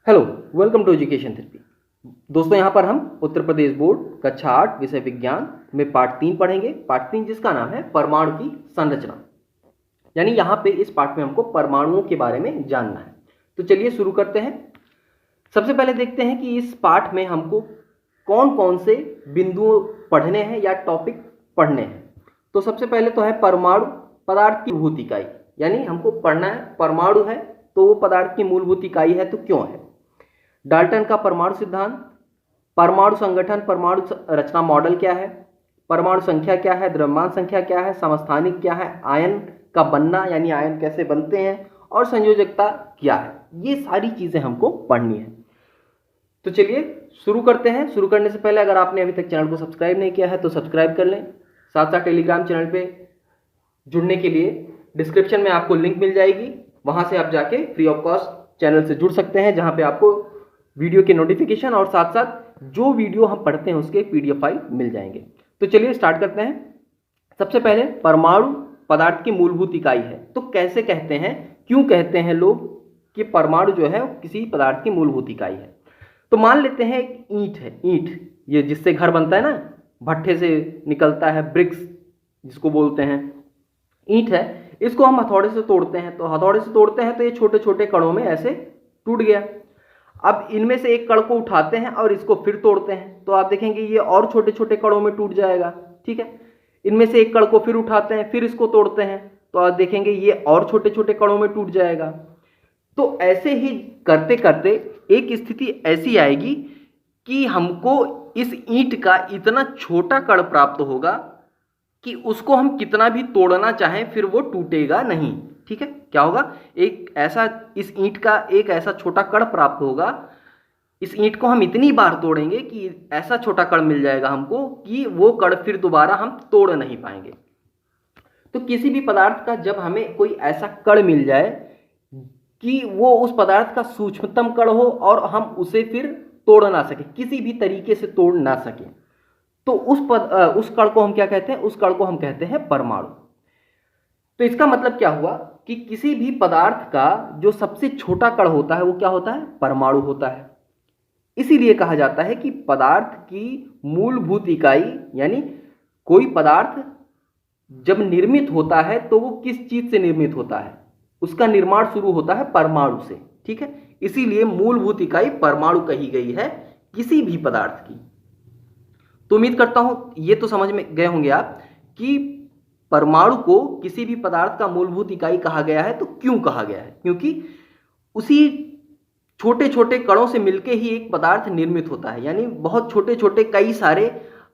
Hello, welcome to education therapy. दोस्तों, यहाँ पर हम उत्तर प्रदेश बोर्ड कक्षा 8 विषय विज्ञान में पार्ट 3 पढ़ेंगे। पार्ट 3 जिसका नाम है परमाणु की संरचना। यानी यहाँ पे इस पार्ट में हमको परमाणुओं के बारे में जानना है। तो चलिए शुरू करते हैं। सबसे पहले देखते हैं कि इस पार्ट में हमको कौन कौन से बिंदु पढ़ने हैं या टॉपिक पढ़ने हैं। तो सबसे पहले तो है परमाणु पदार्थ की मूलभूत इकाई। यानी हमको पढ़ना है परमाणु है तो वो पदार्थ की मूलभूत इकाई है तो क्यों है। डाल्टन का परमाणु सिद्धांत, परमाणु संगठन, परमाणु रचना मॉडल क्या है, परमाणु संख्या क्या है, द्रव्यमान संख्या क्या है, समस्थानिक क्या है, आयन का बनना यानी आयन कैसे बनते हैं और संयोजकता क्या है। ये सारी चीजें हमको पढ़नी है। तो चलिए शुरू करते हैं। शुरू करने से पहले अगर आपने अभी तक चैनल को सब्सक्राइब नहीं किया है तो सब्सक्राइब कर लें। साथ साथ टेलीग्राम चैनल पे जुड़ने के लिए डिस्क्रिप्शन में आपको लिंक मिल जाएगी, वहां से आप जाके फ्री ऑफ कॉस्ट चैनल से जुड़ सकते हैं, जहां पे आपको वीडियो के नोटिफिकेशन और साथ साथ जो वीडियो हम पढ़ते हैं उसके पीडीएफ फाइल मिल जाएंगे। तो चलिए स्टार्ट करते हैं। सबसे पहले परमाणु पदार्थ की मूलभूत इकाई है। तो कैसे कहते हैं, क्यों कहते हैं लोग कि परमाणु जो है किसी पदार्थ की मूलभूत इकाई है। तो मान लेते हैं एक ईंट है, ईंट ये जिससे घर बनता है ना, भट्ठे से निकलता है, ब्रिक्स जिसको बोलते हैं, ईंट है। इसको हम हथौड़े से तोड़ते हैं, तो हथौड़े से तोड़ते हैं तो ये छोटे छोटे कणों में ऐसे टूट गया। अब इनमें से एक कण को उठाते हैं और इसको फिर तोड़ते हैं, तो आप देखेंगे ये और छोटे छोटे कणों में टूट जाएगा। ठीक है, इनमें से एक कण को फिर उठाते हैं, फिर इसको तोड़ते हैं, तो आप देखेंगे ये और छोटे छोटे कणों में टूट जाएगा। तो ऐसे ही करते करते एक स्थिति ऐसी आएगी कि हमको इस ईंट का इतना छोटा कण प्राप्त होगा कि उसको हम कितना भी तोड़ना चाहें फिर वो टूटेगा नहीं। ठीक है, क्या होगा, एक ऐसा इस ईंट का एक ऐसा छोटा कण प्राप्त होगा, इस ईंट को हम इतनी बार तोड़ेंगे कि ऐसा छोटा कण मिल जाएगा हमको कि वो कण फिर दोबारा हम तोड़ नहीं पाएंगे। तो किसी भी पदार्थ का जब हमें कोई ऐसा कण मिल जाए कि वो उस पदार्थ का सूक्ष्मतम कण हो और हम उसे फिर तोड़ ना सके, किसी भी तरीके से तोड़ ना सके, तो उस कण को हम क्या कहते हैं, उस कण को हम कहते हैं परमाणु। तो इसका मतलब क्या हुआ कि किसी भी पदार्थ का जो सबसे छोटा कण होता है वो क्या होता है, परमाणु होता है। इसीलिए कहा जाता है कि पदार्थ की मूलभूत इकाई, यानी कोई पदार्थ जब निर्मित होता है तो वो किस चीज से निर्मित होता है, उसका निर्माण शुरू होता है परमाणु से। ठीक है, इसीलिए मूलभूत इकाई परमाणु कही गई है किसी भी पदार्थ की। तो उम्मीद करता हूं ये तो समझ में गए होंगे आप कि परमाणु को किसी भी पदार्थ का मूलभूत इकाई कहा गया है। तो क्यों कहा गया है, क्योंकि उसी छोटे छोटे कणों से मिलकर ही एक पदार्थ निर्मित होता है। यानी बहुत छोटे छोटे कई सारे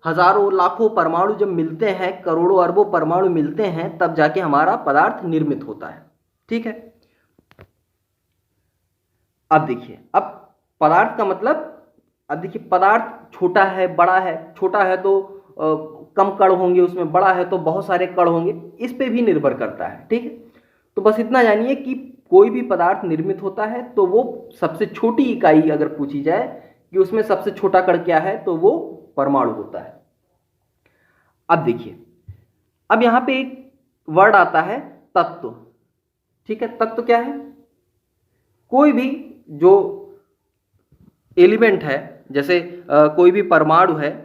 हजारों लाखों परमाणु जब मिलते हैं, करोड़ों अरबों परमाणु मिलते हैं, तब जाके हमारा पदार्थ निर्मित होता है। ठीक है, अब देखिए, अब पदार्थ का मतलब, अब देखिए पदार्थ छोटा है बड़ा है, छोटा है तो कम कण होंगे उसमें, बड़ा है तो बहुत सारे कण होंगे, इस पे भी निर्भर करता है। ठीक है, तो बस इतना जानिए कि कोई भी पदार्थ निर्मित होता है तो वो सबसे छोटी इकाई अगर पूछी जाए कि उसमें सबसे छोटा कण क्या है तो वो परमाणु होता है। अब देखिए, अब यहां पे एक वर्ड आता है तत्व। ठीक है, तत्व क्या है, कोई भी जो एलिमेंट है, जैसे कोई भी परमाणु है,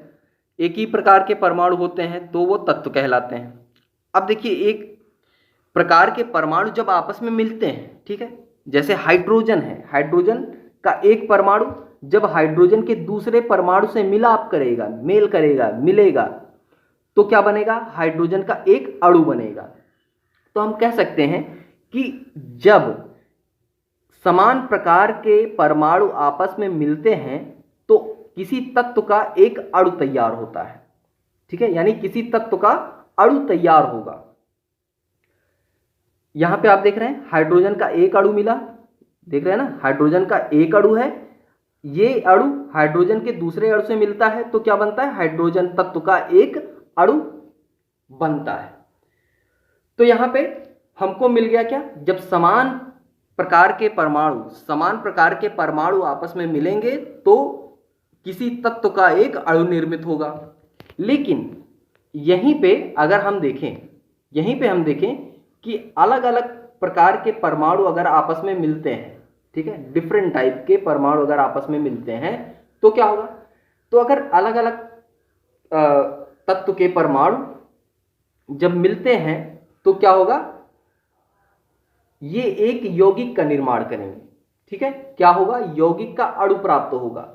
एक ही प्रकार के परमाणु होते हैं तो वो तत्व कहलाते हैं। अब देखिए, एक प्रकार के परमाणु जब आपस में मिलते हैं, ठीक है, जैसे हाइड्रोजन है, हाइड्रोजन का एक परमाणु जब हाइड्रोजन के दूसरे परमाणु से मिलाप करेगा, मेल करेगा, मिलेगा, तो क्या बनेगा, हाइड्रोजन का एक अणु बनेगा। तो हम कह सकते हैं कि जब समान प्रकार के परमाणु आपस में मिलते हैं तो किसी तत्व का एक अणु तैयार होता है। ठीक है, यानी किसी तत्व का अणु तैयार होगा। यहां पे आप देख रहे हैं हाइड्रोजन का एक अणु मिला, देख रहे हैं ना, हाइड्रोजन का एक अणु है, ये अणु हाइड्रोजन के दूसरे अणु से मिलता है तो क्या बनता है, हाइड्रोजन तत्व का एक अणु बनता है। तो यहां पे हमको मिल गया क्या, जब समान प्रकार के परमाणु आपस में मिलेंगे तो किसी तत्व का एक अणु निर्मित होगा। लेकिन यहीं पे अगर हम देखें कि अलग अलग प्रकार के परमाणु अगर आपस में मिलते हैं, ठीक है, डिफरेंट टाइप के परमाणु अगर आपस में मिलते हैं तो क्या होगा, तो अगर अलग अलग तत्व के परमाणु जब मिलते हैं तो क्या होगा, ये एक यौगिक का निर्माण करेंगे। ठीक है, क्या होगा, यौगिक का अणु प्राप्त होगा।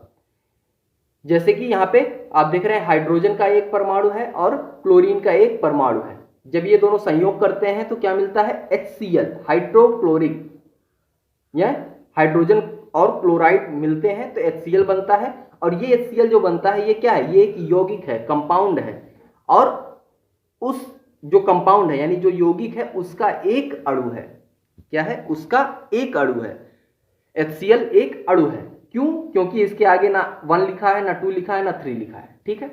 जैसे कि यहां पे आप देख रहे हैं हाइड्रोजन का एक परमाणु है और क्लोरीन का एक परमाणु है। जब ये दोनों संयोग करते हैं तो क्या मिलता है, HCl, हाइड्रोक्लोरिक। यह हाइड्रोजन और क्लोराइड मिलते हैं तो HCl बनता है, और ये HCl जो बनता है ये क्या है, ये एक यौगिक है, कंपाउंड है, और उस जो कंपाउंड है यानी जो यौगिक है उसका एक अणु है। क्या है, उसका एक अणु है। HCl एक अणु है। क्यों, क्योंकि इसके आगे ना 1 लिखा है, ना 2 लिखा है, ना 3 लिखा है। ठीक है,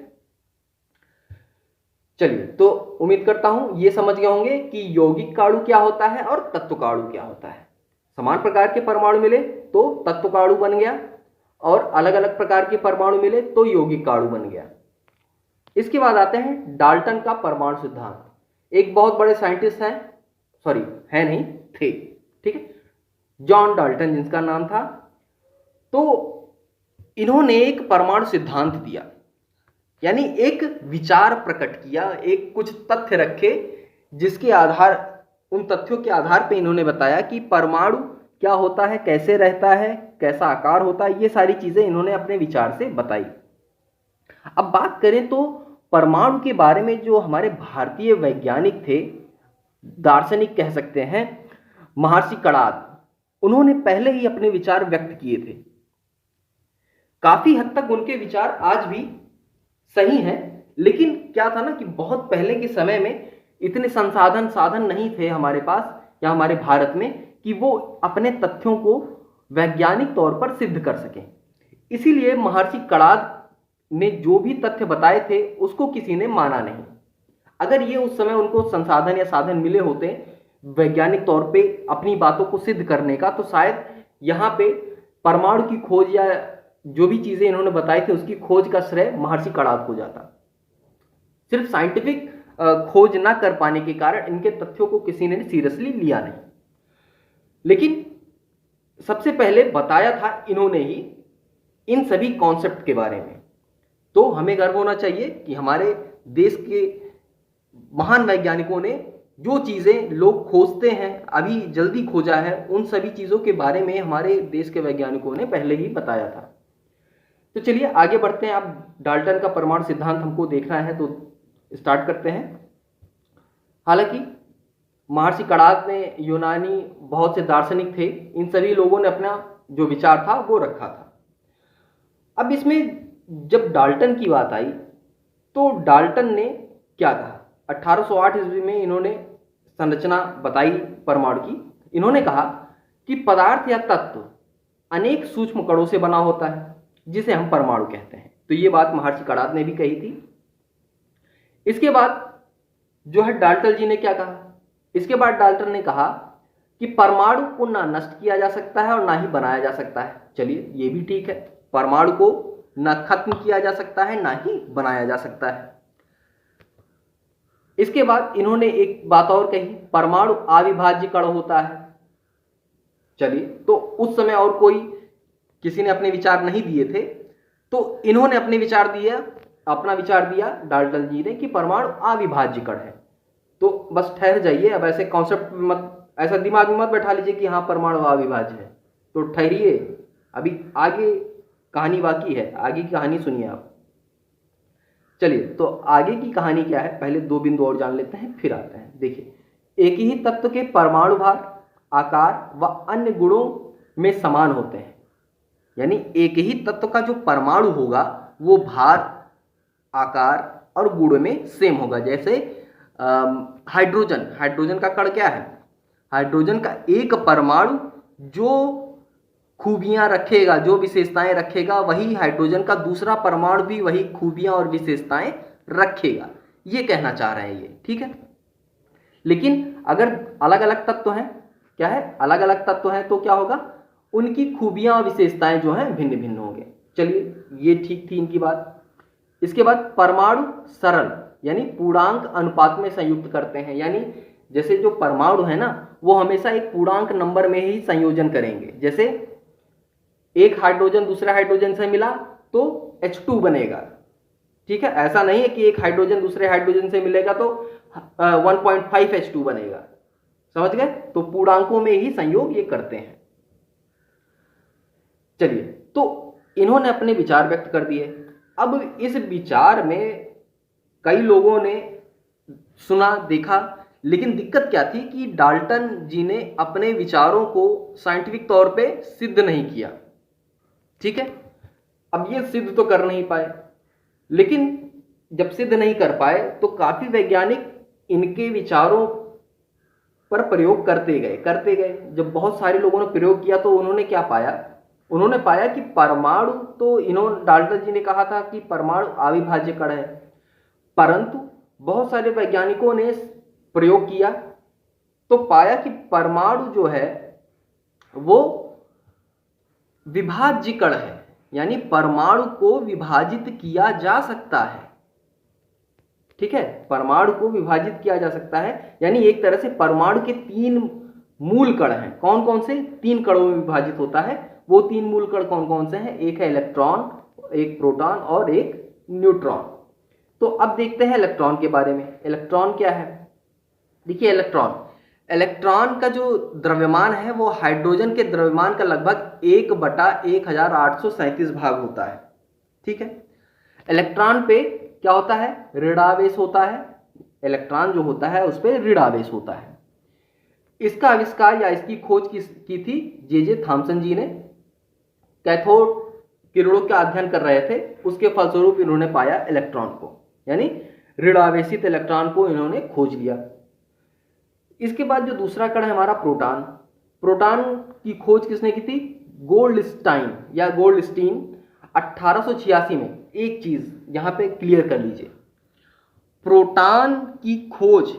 चलिए, तो उम्मीद करता हूं ये समझ गए होंगे कि यौगिक का अणु क्या होता है और तत्व का अणु क्या होता है। समान प्रकार के परमाणु मिले तो तत्व का अणु बन गया, और अलग अलग प्रकार के परमाणु मिले तो यौगिक का अणु बन गया। इसके बाद आते हैं डाल्टन का परमाणु सिद्धांत। एक बहुत बड़े साइंटिस्ट हैं, सॉरी है नहीं थे, ठीक है, जॉन डाल्टन जिनका नाम था। तो इन्होंने एक परमाणु सिद्धांत दिया, यानी एक विचार प्रकट किया, एक कुछ तथ्य रखे जिसके आधार, उन तथ्यों के आधार पर इन्होंने बताया कि परमाणु क्या होता है, कैसे रहता है, कैसा आकार होता है, ये सारी चीजें इन्होंने अपने विचार से बताई। अब बात करें तो परमाणु के बारे में जो हमारे भारतीय वैज्ञानिक थे, दार्शनिक कह सकते हैं, महर्षि कणाद, उन्होंने पहले ही अपने विचार व्यक्त किए थे। काफी हद तक उनके विचार आज भी सही हैं, लेकिन क्या था ना कि बहुत पहले के समय में इतने साधन नहीं थे हमारे पास या हमारे भारत में कि वो अपने तथ्यों को वैज्ञानिक तौर पर सिद्ध कर सकें। इसीलिए महर्षि कणाद ने जो भी तथ्य बताए थे उसको किसी ने माना नहीं। अगर ये उस समय उनको संसाधन या साधन मिले होते वैज्ञानिक तौर पे अपनी बातों को सिद्ध करने का, तो शायद यहाँ पे परमाणु की खोज या जो भी चीजें इन्होंने बताई थी उसकी खोज का श्रेय महर्षि कणाद को जाता। सिर्फ साइंटिफिक खोज ना कर पाने के कारण इनके तथ्यों को किसी ने सीरियसली लिया नहीं, लेकिन सबसे पहले बताया था इन्होंने ही इन सभी कॉन्सेप्ट के बारे में। तो हमें गर्व होना चाहिए कि हमारे देश के महान वैज्ञानिकों ने जो चीजें लोग खोजते हैं, अभी जल्दी खोजा है, उन सभी चीजों के बारे में हमारे देश के वैज्ञानिकों ने पहले ही बताया था। तो चलिए आगे बढ़ते हैं। अब डाल्टन का परमाणु सिद्धांत हमको देखना है तो स्टार्ट करते हैं। हालांकि महर्षि कणाद ने, यूनानी बहुत से दार्शनिक थे, इन सभी लोगों ने अपना जो विचार था वो रखा था। अब इसमें जब डाल्टन की बात आई तो डाल्टन ने क्या कहा, 1808 ईस्वी में इन्होंने संरचना बताई परमाणु की। इन्होंने कहा कि पदार्थ या तत्व अनेक सूक्ष्म कणों से बना होता है जिसे हम परमाणु कहते हैं। तो ये बात महर्षि कणाद ने भी कही थी। इसके बाद जो है डाल्टन जी ने क्या कहा, इसके बाद डाल्टन ने कहा कि परमाणु को ना नष्ट किया जा सकता है और ना ही बनाया जा सकता है। चलिए ये भी ठीक है, परमाणु को ना खत्म किया जा सकता है ना ही बनाया जा सकता है। इसके बाद इन्होंने एक बात और कही, परमाणु अविभाज्य कण होता है। चलिए, तो उस समय और कोई किसी ने अपने विचार नहीं दिए थे, तो इन्होंने अपना विचार दिया डाल्टन जी ने कि परमाणु अविभाज्य कण है। तो बस ठहर जाइए, अब ऐसे कॉन्सेप्ट मत, ऐसा दिमाग में मत बैठा लीजिए कि हाँ परमाणु अविभाज्य है। तो ठहरिए, अभी आगे कहानी बाकी है, आगे की कहानी सुनिए आप। चलिए, तो आगे की कहानी क्या है, पहले 2 बिंदु और जान लेते हैं फिर आते हैं। देखिए, एक ही तत्व के परमाणु भार, आकार व अन्य गुणों में समान होते हैं। यानी एक ही तत्व का जो परमाणु होगा वो भार, आकार और गुण में सेम होगा। जैसे हाइड्रोजन का कण क्या है, हाइड्रोजन का एक परमाणु जो खूबियां रखेगा, जो विशेषताएं रखेगा, वही हाइड्रोजन का दूसरा परमाणु भी वही खूबियां और विशेषताएं रखेगा। ये कहना चाह रहे हैं ये, ठीक है। लेकिन अगर अलग अलग तत्व हैं, क्या है, अलग अलग तत्व हैं, तो क्या होगा, उनकी खूबियां और विशेषताएं जो हैं भिन्न भिन्न होंगे। चलिए, ये ठीक थी इनकी बात। इसके बाद परमाणु सरल यानी पूर्णांक अनुपात में संयुक्त करते हैं। यानी जैसे जो परमाणु है ना, वो हमेशा एक पूर्णांक नंबर में ही संयोजन करेंगे। जैसे एक हाइड्रोजन दूसरे हाइड्रोजन से मिला तो H2 बनेगा, ठीक है। ऐसा नहीं है कि एक हाइड्रोजन दूसरे हाइड्रोजन से मिलेगा तो 1.5 H2 बनेगा, समझ गए। तो पूर्णांकों में ही संयोग ये करते हैं। चलिए, तो इन्होंने अपने विचार व्यक्त कर दिए। अब इस विचार में कई लोगों ने सुना देखा, लेकिन दिक्कत क्या थी कि डाल्टन जी ने अपने विचारों को साइंटिफिक तौर पे सिद्ध नहीं किया, ठीक है। अब ये सिद्ध तो कर नहीं पाए, लेकिन जब सिद्ध नहीं कर पाए तो काफी वैज्ञानिक इनके विचारों पर प्रयोग करते गए। जब बहुत सारे लोगों ने प्रयोग किया तो उन्होंने क्या पाया, उन्होंने पाया कि परमाणु, तो इन्होंने डाल्टन जी ने कहा था कि परमाणु अविभाज्य कण है, परंतु बहुत सारे वैज्ञानिकों ने प्रयोग किया तो पाया कि परमाणु जो है वो विभाज्य कण है, यानी परमाणु को विभाजित किया जा सकता है, ठीक है। परमाणु को विभाजित किया जा सकता है, यानी एक तरह से परमाणु के 3 मूल कण हैं। कौन कौन से? 3 कणों में विभाजित होता है। वो 3 मूल कण कौन कौन से हैं? एक है इलेक्ट्रॉन, एक प्रोटॉन और एक न्यूट्रॉन। तो अब देखते हैं इलेक्ट्रॉन के बारे में। इलेक्ट्रॉन क्या है? देखिए, इलेक्ट्रॉन का जो द्रव्यमान है वो हाइड्रोजन के द्रव्यमान का लगभग 1/1837 भाग होता है, ठीक है। इलेक्ट्रॉन पे क्या होता है? ऋणावेश होता है। इलेक्ट्रॉन जो होता है उस पर ऋणावेश होता है। इसका आविष्कार या इसकी खोज की थी जे थॉमसन जी ने। कैथोड किरणों का अध्ययन कर रहे थे, उसके फलस्वरूप इन्होंने पाया इलेक्ट्रॉन को, यानी ऋणावेशित इलेक्ट्रॉन को इन्होंने खोज लिया। इसके बाद जो दूसरा कण है हमारा प्रोटॉन। प्रोटॉन की खोज किसने की थी? गोल्डस्टाइन या गोल्डस्टीन 1886 में। एक चीज यहां पे क्लियर कर लीजिए, प्रोटॉन की खोज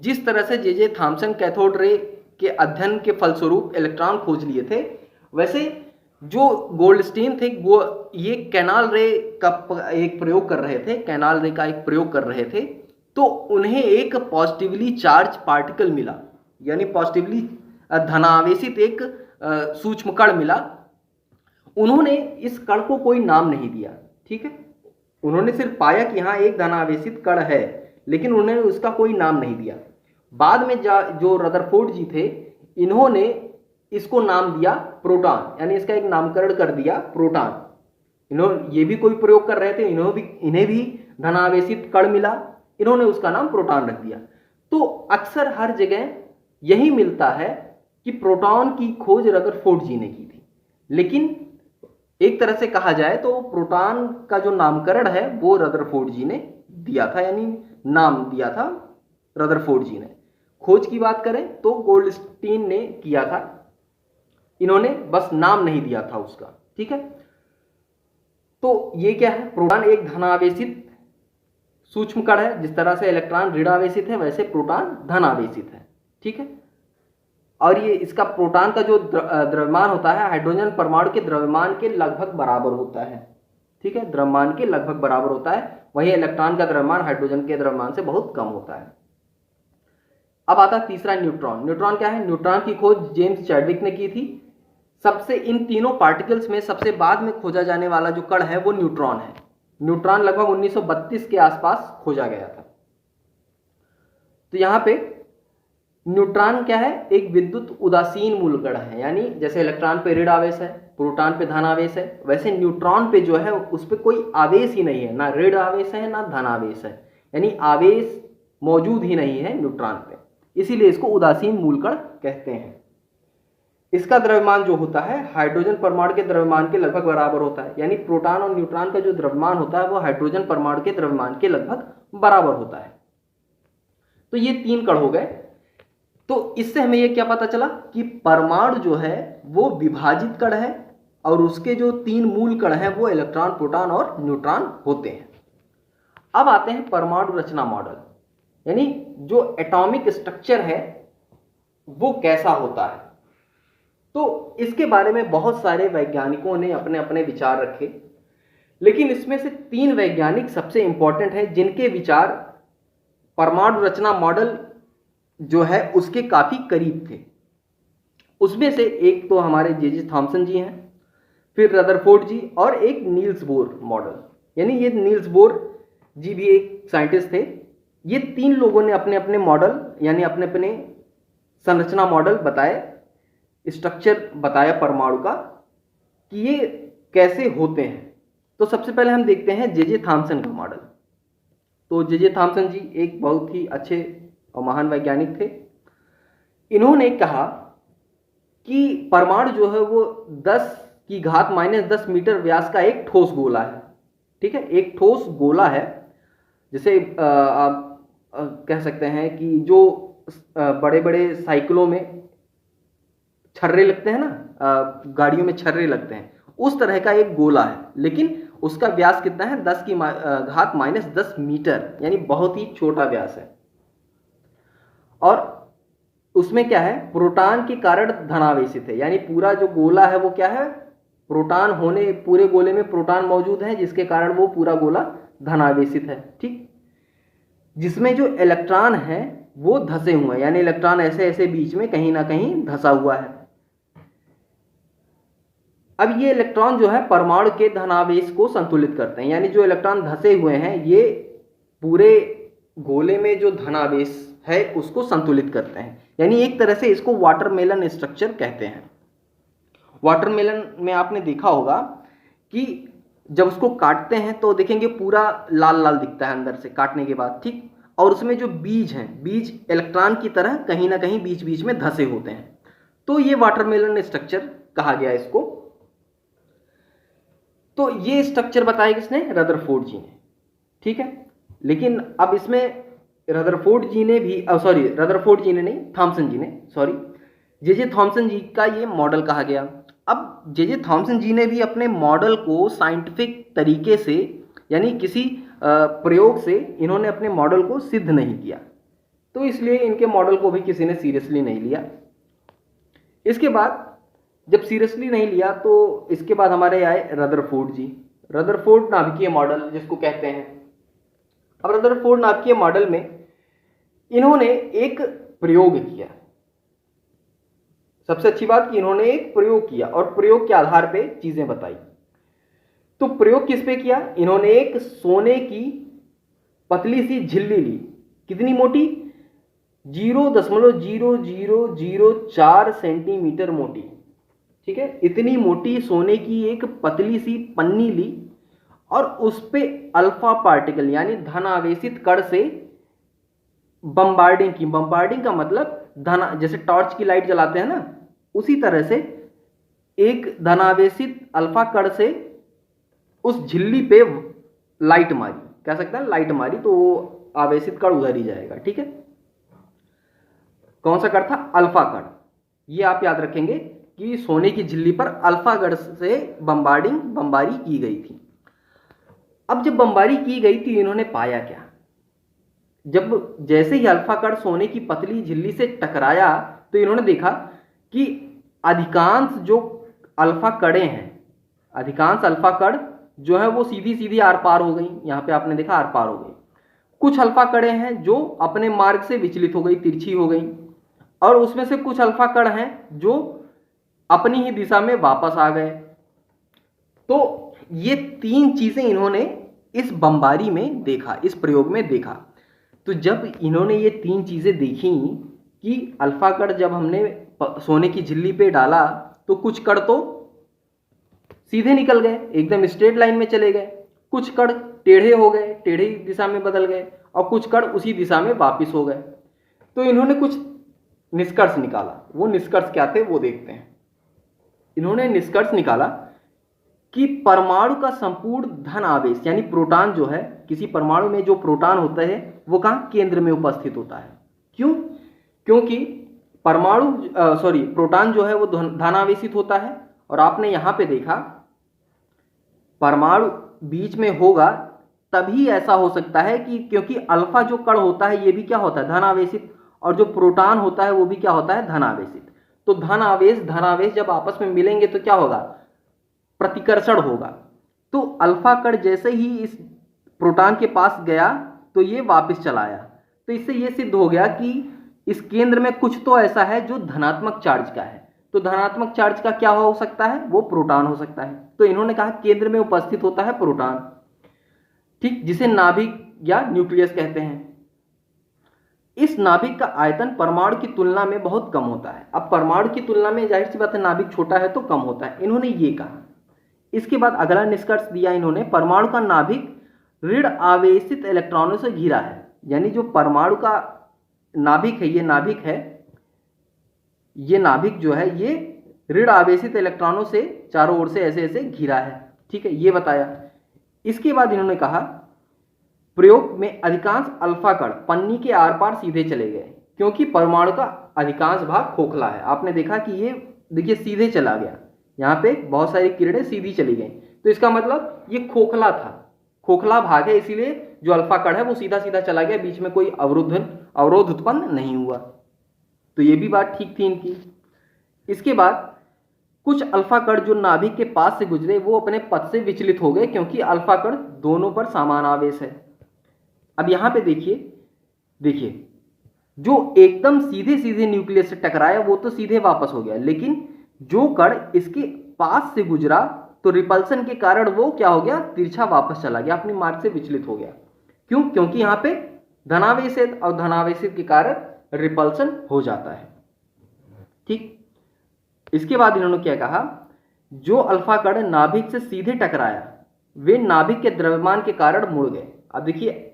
जिस तरह से जे थॉमसन कैथोड रे के अध्ययन के फलस्वरूप इलेक्ट्रॉन खोज लिए थे, वैसे जो गोल्डस्टीन थे वो ये कैनाल रे का एक प्रयोग कर रहे थे, कैनाल रे का एक प्रयोग कर रहे थे। तो उन्हें एक पॉजिटिवली चार्ज पार्टिकल मिला, यानी पॉजिटिवली धनावेशित एक सूक्ष्म कण मिला। उन्होंने इस कण को कोई नाम नहीं दिया, ठीक है। उन्होंने सिर्फ पाया कि हाँ एक धनावेशित कण है, लेकिन उन्होंने उसका कोई नाम नहीं दिया। बाद में जो रदरफोर्ड जी थे, इन्होंने इसको नाम दिया प्रोटॉन, यानी इसका एक नामकरण कर दिया प्रोटॉन। इन्होंने ये भी कोई प्रयोग कर रहे थे, इन्हें भी धनावेशित कण मिला, इन्होंने उसका नाम प्रोटॉन रख दिया। तो अक्सर हर जगह यही मिलता है कि प्रोटॉन की खोज रदरफोर्ड जी ने की थी, लेकिन एक तरह से कहा जाए तो प्रोटॉन का जो नामकरण है वो रदरफोर्ड जी ने दिया था, यानी नाम दिया था रदरफोर्ड जी ने। खोज की बात करें तो गोल्डस्टीन ने किया था, इन्होंने बस नाम नहीं दिया था उसका, ठीक है। तो ये क्या है? प्रोटॉन एक धनावेशित सूक्ष्म कण है। जिस तरह से इलेक्ट्रॉन ऋणावेशित है, वैसे प्रोटॉन धनावेशित है, ठीक है। और ये इसका प्रोटॉन का जो द्रव्यमान होता है हाइड्रोजन परमाणु के द्रव्यमान के लगभग बराबर होता है, ठीक है। द्रव्यमान के लगभग बराबर होता है। वहीं इलेक्ट्रॉन का द्रव्यमान हाइड्रोजन के द्रव्यमान से बहुत कम होता है। अब आता है तीसरा न्यूट्रॉन। न्यूट्रॉन क्या है? न्यूट्रॉन की खोज जेम्स चैडविक ने की थी। सबसे इन तीनों पार्टिकल्स में सबसे बाद में खोजा जाने वाला जो कण है वो न्यूट्रॉन है। न्यूट्रॉन लगभग 1932 के आसपास खोजा गया था। तो यहां पे न्यूट्रॉन क्या है? एक विद्युत उदासीन मूल कण है, यानी जैसे इलेक्ट्रॉन पे ऋण आवेश है, प्रोटॉन पे धन आवेश है, वैसे न्यूट्रॉन पे जो है उस पे कोई आवेश ही नहीं है, ना ऋण आवेश है ना धन आवेश है, यानी आवेश मौजूद ही नहीं है न्यूट्रॉन पे, इसीलिए इसको उदासीन मूल कण कहते हैं। इसका द्रव्यमान जो होता है हाइड्रोजन परमाणु के द्रव्यमान के लगभग बराबर होता है, यानी प्रोटॉन और न्यूट्रॉन का जो द्रव्यमान होता है वो हाइड्रोजन परमाणु के द्रव्यमान के लगभग बराबर होता है। तो ये 3 कण हो गए। तो इससे हमें ये क्या पता चला कि परमाणु जो है वो विभाजित कण है और उसके जो 3 मूल कण हैं वो इलेक्ट्रॉन, प्रोटॉन और न्यूट्रॉन होते हैं। अब आते हैं परमाणु रचना मॉडल, यानी जो एटॉमिक स्ट्रक्चर है वो कैसा होता है। तो इसके बारे में बहुत सारे वैज्ञानिकों ने अपने अपने विचार रखे, लेकिन इसमें से 3 वैज्ञानिक सबसे इंपॉर्टेंट हैं जिनके विचार परमाणु रचना मॉडल जो है उसके काफी करीब थे। उसमें से एक तो हमारे जे थॉमसन जी हैं, फिर रदरफोर्ड जी और एक नील्स बोर मॉडल। यानी ये नील्स बोर जी भी एक साइंटिस्ट थे। ये 3 लोगों ने अपने अपने मॉडल यानी अपने अपने संरचना मॉडल बताए, स्ट्रक्चर बताया परमाणु का कि ये कैसे होते हैं। तो सबसे पहले हम देखते हैं जे थॉम्सन का मॉडल। तो जे थॉम्सन जी एक बहुत ही अच्छे और महान वैज्ञानिक थे। इन्होंने कहा कि परमाणु जो है वो 10⁻⁻10 मीटर व्यास का एक ठोस गोला है। ठीक है, एक ठोस गोला है। जैसे आप कह सकते हैं कि जो बड़े बड़े साइकिलों में छर्रे लगते हैं ना, गाड़ियों में छर्रे लगते हैं, उस तरह का एक गोला है, लेकिन उसका व्यास कितना है 10⁻10 मीटर, यानी बहुत ही छोटा व्यास है। और उसमें क्या है, प्रोटॉन के कारण धनावेशित है। यानी पूरा जो गोला है वो क्या है, प्रोटॉन होने, पूरे गोले में प्रोटॉन मौजूद है, जिसके कारण वो पूरा गोला धनावेशित है। ठीक, जिसमें जो इलेक्ट्रॉन है वो धसे हुए हैं, यानी इलेक्ट्रॉन ऐसे ऐसे बीच में कहीं ना कहीं धसा हुआ है। अब ये इलेक्ट्रॉन जो है परमाणु के धनावेश को संतुलित करते हैं। यानी जो इलेक्ट्रॉन धसे हुए हैं ये पूरे गोले में जो धनावेश है उसको संतुलित करते हैं। यानी एक तरह से इसको वाटरमेलन स्ट्रक्चर कहते हैं। वाटरमेलन में आपने देखा होगा कि जब उसको काटते हैं तो देखेंगे पूरा लाल लाल दिखता है अंदर से काटने के बाद। ठीक, और उसमें जो बीज हैं, बीज इलेक्ट्रॉन की तरह कहीं ना कहीं बीच बीच में धसे होते हैं। तो ये वाटरमेलन स्ट्रक्चर कहा गया इसको। तो ये स्ट्रक्चर बताया किसने, रदरफोर्ड जी ने। ठीक है, लेकिन अब इसमें रदरफोर्ड जी ने भी रदरफोर्ड जी ने नहीं, थॉम्सन जी ने, जे थॉम्सन जी का ये मॉडल कहा गया। अब जे थॉम्सन जी ने भी अपने मॉडल को साइंटिफिक तरीके से, यानी किसी प्रयोग से इन्होंने अपने मॉडल को सिद्ध नहीं किया, तो इसलिए इनके मॉडल को भी किसी ने सीरियसली नहीं लिया। इसके बाद जब सीरियसली नहीं लिया तो इसके बाद हमारे आए रदरफोर्ड जी। रदरफोर्ड नाभिकीय मॉडल जिसको कहते हैं। अब रदरफोर्ड नाभिकीय मॉडल में इन्होंने एक प्रयोग किया। सबसे अच्छी बात कि इन्होंने एक प्रयोग किया और प्रयोग के आधार पे चीजें बताई। तो प्रयोग किस पे किया, इन्होंने एक सोने की पतली सी झिल्ली ली। कितनी मोटी, 0.0004 सेंटीमीटर मोटी। ठीक है, इतनी मोटी सोने की एक पतली सी पन्नी ली और उस पे अल्फा पार्टिकल यानी धनावेशित कण से बम्बार्डिंग की। बम्बार्डिंग का मतलब जैसे टॉर्च की लाइट जलाते हैं ना, उसी तरह से एक धनावेशित अल्फा कण से उस झिल्ली पे लाइट मारी, कह सकते हैं लाइट मारी, तो वो आवेशित कण उधर ही जाएगा। ठीक है, कौन सा कण था, अल्फा कण। ये आप याद रखेंगे कि सोने की झिल्ली पर अल्फा कण से बमबारी की गई थी। अब जब बमबारी की गई थी, इन्होंने पाया क्या, जब जैसे ही अल्फा कण सोने की पतली झिल्ली से टकराया तो इन्होंने देखा कि अधिकांश जो अल्फा कणें हैं, अधिकांश अल्फा कण जो है वो सीधी सीधी आर पार हो गई। यहाँ पे आपने देखा आर पार हो गई। कुछ अल्फा कणें हैं जो अपने मार्ग से विचलित हो गई, तिरछी हो गई, और उसमें से कुछ अल्फा कण हैं जो अपनी ही दिशा में वापस आ गए। तो ये 3 चीजें इन्होंने इस बमबारी में देखा, इस प्रयोग में देखा। तो जब इन्होंने ये 3 चीजें देखी कि अल्फा कण जब हमने सोने की झिल्ली पे डाला तो कुछ कण तो सीधे निकल गए, एकदम स्ट्रेट लाइन में चले गए, कुछ कण टेढ़े हो गए, टेढ़ी दिशा में बदल गए, और कुछ कण उसी दिशा में वापस हो गए। तो इन्होंने कुछ निष्कर्ष निकाला। वो निष्कर्ष क्या थे वो देखते हैं। इन्होंने निष्कर्ष निकाला कि परमाणु का संपूर्ण धन आवेश यानी प्रोटॉन जो है, किसी परमाणु में जो प्रोटॉन होता है वो कहाँ, केंद्र में उपस्थित होता है। क्यों, क्योंकि प्रोटॉन जो है वो धनावेशित होता है। और आपने यहां पे देखा परमाणु बीच में होगा तभी ऐसा हो सकता है कि क्योंकि अल्फा जो कण होता है ये भी क्या होता है, धनावेशित, और जो प्रोटॉन होता है वो भी क्या होता है, धनावेशित। तो धनावेश जब आपस में मिलेंगे तो क्या होगा, प्रतिकर्षण होगा। तो अल्फा कण जैसे ही इस प्रोटॉन के पास गया तो ये वापस चला आया। तो इससे ये सिद्ध हो गया कि इस केंद्र में कुछ तो ऐसा है जो धनात्मक चार्ज का है। तो धनात्मक चार्ज का क्या हो सकता है, वो प्रोटॉन हो सकता है। तो इन्होंने कहा केंद्र में उपस्थित होता है प्रोटॉन, ठीक, जिसे नाभिक या न्यूक्लियस कहते हैं। इस नाभिक का आयतन परमाणु की तुलना में बहुत कम होता है। अब परमाणु की तुलना में जाहिर सी बात है नाभिक छोटा है तो कम होता है, इन्होंने ये कहा। इसके बाद अगला निष्कर्ष दिया इन्होंने, परमाणु का नाभिक ऋण आवेशित इलेक्ट्रॉनों से घिरा है। यानी जो परमाणु का नाभिक है, ये नाभिक जो है ये ऋण आवेशित इलेक्ट्रॉनों से चारों ओर से ऐसे ऐसे घिरा है, ठीक है, ये बताया। इसके बाद इन्होंने कहा प्रयोग में अधिकांश अल्फा कण पन्नी के आर पार सीधे चले गए, क्योंकि परमाणु का अधिकांश भाग खोखला है। आपने देखा कि ये देखिए सीधे चला गया, यहाँ पे बहुत सारी किरणें सीधी चली गई, तो इसका मतलब ये खोखला था, खोखला भाग है, इसीलिए जो अल्फा कण है वो सीधा सीधा चला गया, बीच में कोई अवरोध उत्पन्न नहीं हुआ। तो ये भी बात ठीक थी इनकी। इसके बाद कुछ अल्फा कण जो नाभिक के पास से गुजरे वो अपने पथ से विचलित हो गए, क्योंकि अल्फा कण दोनों पर समान आवेश है। अब यहां पे देखिए जो एकदम सीधे सीधे न्यूक्लियस से टकराया वो तो सीधे वापस हो गया, लेकिन जो कण इसके पास से गुजरा तो रिपल्सन के कारण वो क्या हो गया, तिरछा वापस चला गया, अपनी मार्ग से विचलित हो गया। क्यों? क्योंकि यहाँ पे धनावेशित और धनावेशित के कारण रिपल्सन हो जाता है, ठीक। इसके बाद इन्होंने क्या कहा, जो अल्फा कण नाभिक से सीधे टकराया वे नाभिक के द्रव्यमान के कारण मुड़ गए। अब देखिए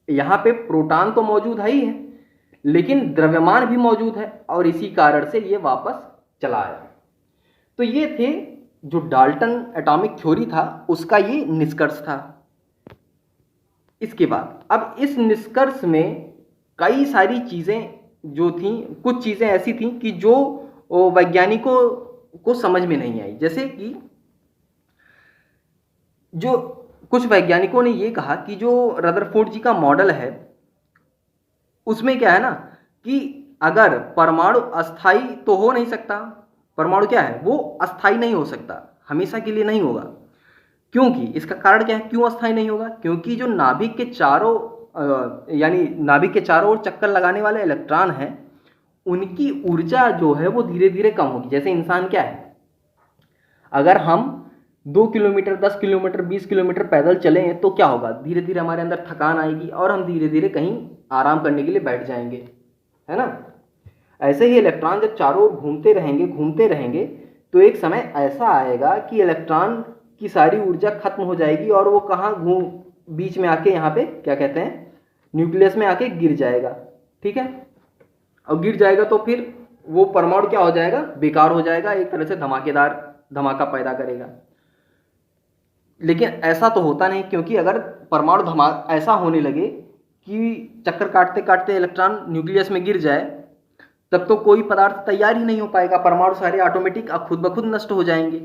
यहां पे प्रोटॉन तो मौजूद है ही है, लेकिन द्रव्यमान भी मौजूद है, और इसी कारण से ये वापस चला आया। तो ये थे जो डाल्टन एटॉमिक थ्योरी था उसका ये निष्कर्ष था। इसके बाद अब इस निष्कर्ष में कई सारी चीजें जो थी, कुछ चीजें ऐसी थी कि जो वैज्ञानिकों को समझ में नहीं आई। जैसे कि जो कुछ वैज्ञानिकों ने ये कहा कि जो रदरफोर्ड जी का मॉडल है उसमें क्या है ना कि अगर परमाणु अस्थाई तो हो नहीं सकता, परमाणु क्या है वो अस्थाई नहीं हो सकता, हमेशा के लिए नहीं होगा। क्योंकि इसका कारण क्या है, क्यों अस्थाई नहीं होगा, क्योंकि जो नाभिक के चारों यानी नाभिक के चारों ओर चक्कर लगाने वाले इलेक्ट्रॉन हैं उनकी ऊर्जा जो है वो धीरे धीरे कम होगी। जैसे इंसान क्या है, अगर हम 2 किलोमीटर 10 किलोमीटर 20 किलोमीटर पैदल चलें तो क्या होगा, धीरे धीरे हमारे अंदर थकान आएगी और हम धीरे धीरे कहीं आराम करने के लिए बैठ जाएंगे, है ना। ऐसे ही इलेक्ट्रॉन जब चारों ओर घूमते रहेंगे तो एक समय ऐसा आएगा कि इलेक्ट्रॉन की सारी ऊर्जा खत्म हो जाएगी और वो कहाँ बीच में आके यहाँ पे क्या कहते हैं न्यूक्लियस में आके गिर जाएगा, ठीक है। और गिर जाएगा तो फिर वो परमाणु क्या हो जाएगा, बेकार हो जाएगा, एक तरह से धमाकेदार धमाका पैदा करेगा। लेकिन ऐसा तो होता नहीं, क्योंकि अगर परमाणु ऐसा होने लगे कि चक्कर काटते काटते इलेक्ट्रॉन न्यूक्लियस में गिर जाए तब तो कोई पदार्थ तैयार ही नहीं हो पाएगा, परमाणु सारे ऑटोमेटिक खुद ब खुद नष्ट हो जाएंगे।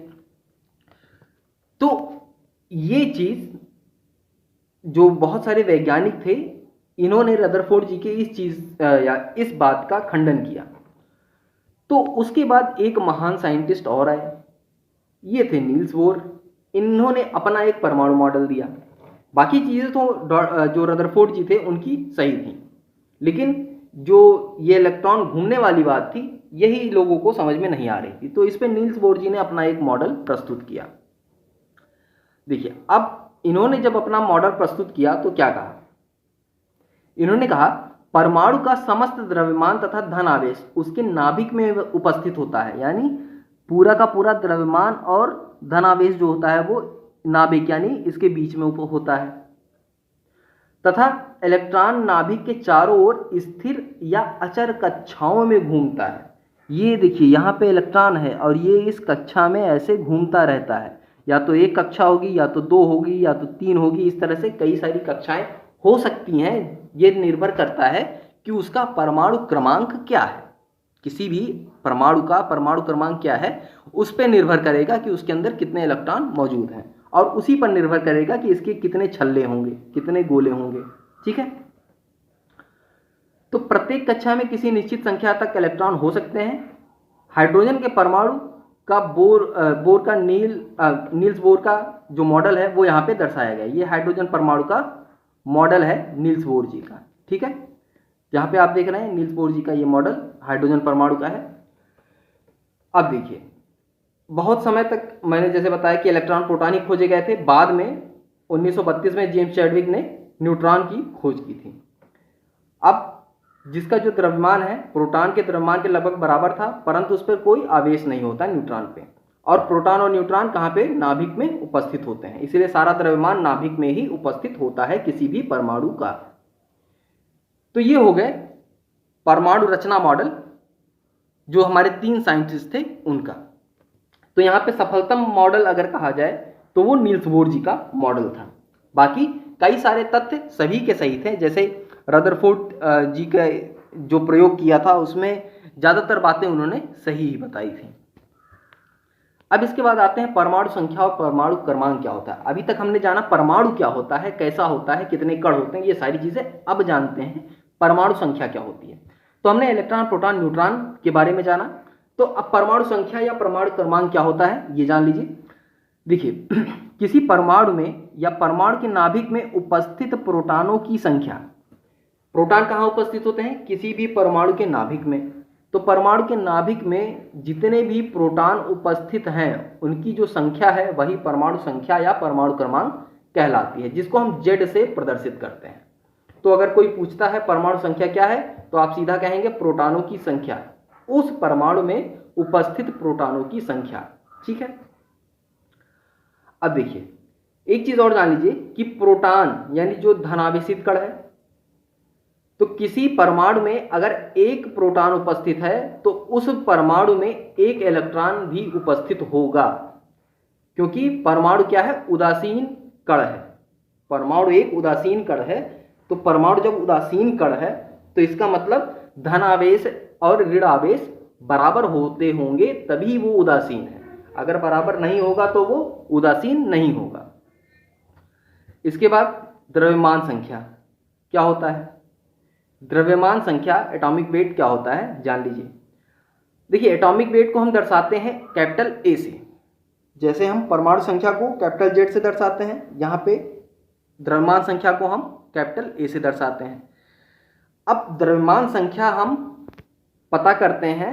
तो ये चीज जो बहुत सारे वैज्ञानिक थे इन्होंने रदरफोर्ड जी के इस चीज या इस बात का खंडन किया। तो उसके बाद एक महान साइंटिस्ट और आए, ये थे नील्स बोर। इन्होंने अपना एक परमाणु मॉडल दिया। बाकी चीजें तो जो रदरफोर्ड जी थे उनकी सही थी, लेकिन जो ये इलेक्ट्रॉन घूमने वाली बात थी यही लोगों को समझ में नहीं आ रही थी। तो इस पे नील्स बोर जी ने अपना एक मॉडल प्रस्तुत किया। देखिए अब इन्होंने जब अपना मॉडल प्रस्तुत किया तो क्या कहा, इन्होंने कहा परमाणु का समस्त द्रव्यमान तथा धन आवेश उसके नाभिक में उपस्थित होता है। यानी पूरा का पूरा द्रव्यमान और धन आवेश जो होता है वो नाभिक यानी इसके बीच में होता है, तथा इलेक्ट्रॉन नाभिक के चारों ओर स्थिर या अचर कक्षाओं में घूमता है। ये देखिए यहाँ पे इलेक्ट्रॉन है और ये इस कक्षा में ऐसे घूमता रहता है, या तो एक कक्षा होगी या तो 2 होगी या तो 3 होगी, इस तरह से कई सारी कक्षाएं हो सकती हैं। ये निर्भर करता है कि उसका परमाणु क्रमांक क्या है, किसी भी परमाणु का परमाणु क्रमांक क्या है उस पर निर्भर करेगा कि उसके अंदर कितने इलेक्ट्रॉन मौजूद हैं, और उसी पर निर्भर करेगा कि इसके कितने छल्ले होंगे, कितने गोले होंगे, ठीक है। तो प्रत्येक कक्षा में किसी निश्चित संख्या तक इलेक्ट्रॉन हो सकते हैं। हाइड्रोजन के परमाणु का नील्स बोर का जो मॉडल है वो यहाँ पे दर्शाया गया। ये हाइड्रोजन परमाणु का मॉडल है नील्स बोर जी का, ठीक है। यहाँ पे आप देख रहे हैं नील्स बोर जी का ये मॉडल हाइड्रोजन परमाणु का है। अब देखिए, बहुत समय तक मैंने जैसे बताया कि इलेक्ट्रॉन प्रोटॉन ही खोजे गए थे, बाद में 1932 में जेम्स चैडविक ने न्यूट्रॉन की खोज की थी। अब जिसका जो द्रव्यमान है प्रोटॉन के द्रव्यमान के लगभग बराबर था, परंतु उस पर कोई आवेश नहीं होता न्यूट्रॉन पे, और प्रोटॉन और न्यूट्रॉन कहाँ पे, नाभिक में उपस्थित होते हैं, इसलिए सारा द्रव्यमान नाभिक में ही उपस्थित होता है किसी भी परमाणु का। तो ये हो गए परमाणु रचना मॉडल जो हमारे 3 साइंटिस्ट थे उनका। तो यहाँ पे सफलतम मॉडल अगर कहा जाए तो वो नील्स बोर जी का मॉडल था। बाकी कई सारे तथ्य सभी के सही थे, जैसे रदरफोर्ड जी का जो प्रयोग किया था उसमें ज़्यादातर बातें उन्होंने सही ही बताई थी। अब इसके बाद आते हैं परमाणु संख्या और परमाणु क्रमांक क्या होता है। अभी तक हमने जाना परमाणु क्या होता है, कैसा होता है, कितने कण होते हैं, ये सारी चीज़ें। अब जानते हैं परमाणु संख्या क्या होती है। तो हमने इलेक्ट्रॉन, प्रोटॉन, न्यूट्रॉन के बारे में जाना, तो अब परमाणु संख्या या परमाणु क्रमांक क्या होता है ये जान लीजिए। देखिए, किसी परमाणु में या परमाणु के नाभिक में उपस्थित प्रोटॉनों की संख्या, प्रोटॉन कहाँ उपस्थित होते हैं, किसी भी परमाणु के नाभिक में, तो परमाणु के नाभिक में जितने भी प्रोटॉन उपस्थित हैं उनकी जो संख्या है वही परमाणु संख्या या परमाणु क्रमांक कहलाती है, जिसको हम Z से प्रदर्शित करते हैं। तो अगर कोई पूछता है परमाणु संख्या क्या है, तो आप सीधा कहेंगे प्रोटॉनों की संख्या, उस परमाणु में उपस्थित प्रोटॉनों की संख्या। ठीक है। अब देखिए, एक चीज और जान लीजिए कि प्रोटॉन यानी जो धनावेशित कण है, तो किसी परमाणु में अगर एक प्रोटॉन उपस्थित है तो उस परमाणु में एक इलेक्ट्रॉन भी उपस्थित होगा, क्योंकि परमाणु क्या है, उदासीन कण है। परमाणु एक उदासीन कण है, तो परमाणु जब उदासीन कण है तो इसका मतलब धनावेश और ऋण आवेश बराबर होते होंगे तभी वो उदासीन है, अगर बराबर नहीं होगा तो वो उदासीन नहीं होगा। इसके बाद द्रव्यमान संख्या क्या होता है, द्रव्यमान संख्या एटॉमिक वेट क्या होता है जान लीजिए। देखिए, एटॉमिक वेट को हम दर्शाते हैं कैपिटल ए से, जैसे हम परमाणु संख्या को कैपिटल Z से दर्शाते हैं, यहाँ पे द्रव्यमान संख्या को हम कैपिटल ए से दर्शाते हैं। अब द्रव्यमान संख्या हम पता करते हैं